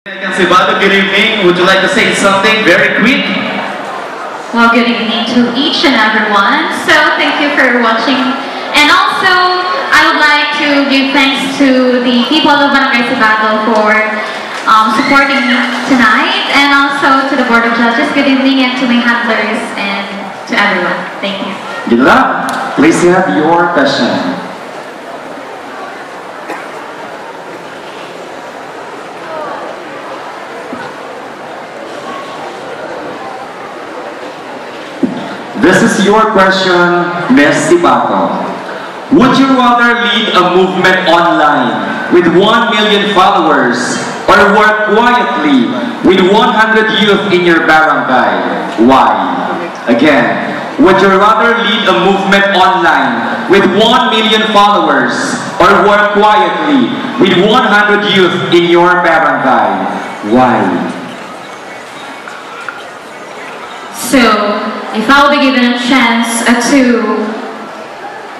Sibado, good evening. Would you like to say something very quick? Well, good evening to each and everyone. So, thank you for watching. And also, I would like to give thanks to the people of Barangay Sibado for supporting me tonight. And also to the Board of Judges, good evening. And to my handlers and to everyone. Thank you. Good luck. Please have your question. This is your question, Ms. Sibado. Would you rather lead a movement online with 1 million followers or work quietly with 100 youth in your barangay? Why? Again, would you rather lead a movement online with 1 million followers or work quietly with 100 youth in your barangay? Why? So, if I will be given a chance to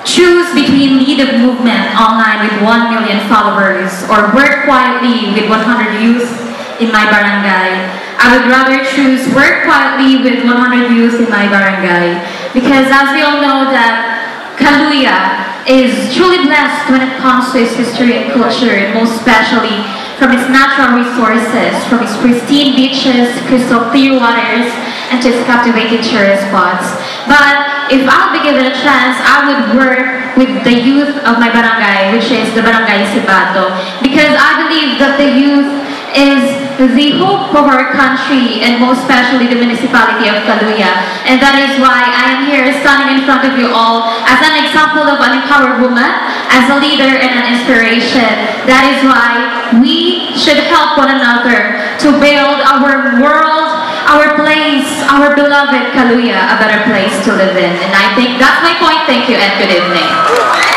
choose between lead a movement online with 1 million followers or work quietly with 100 youth in my barangay, I would rather choose work quietly with 100 youth in my barangay, because as we all know that Caluya is truly blessed when it comes to its history and culture, and most especially from its natural resources, from its pristine beaches, crystal clear waters, and to its captivating tourist spots. But if I'll be given a chance, I would work with the youth of my barangay, which is the Barangay Sibado, because I believe that the youth is the hope of our country, and most especially the municipality of Caluya. And that is why I am here standing in front of you all as an example of an empowered woman, as a leader and an inspiration. That is why we should help one another to build our world, our place, our beloved Caluya, a better place to live in. And I think that's my point. Thank you and good evening.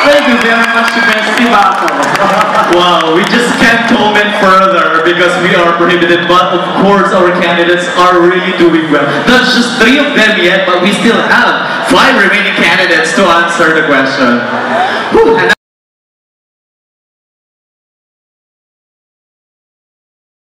Thank you very much, Ms. Sibado. Wow, we just can't comment further because we are prohibited, but of course our candidates are really doing well. Not just 3 of them yet, but we still have 5 remaining candidates to answer the question. Whew.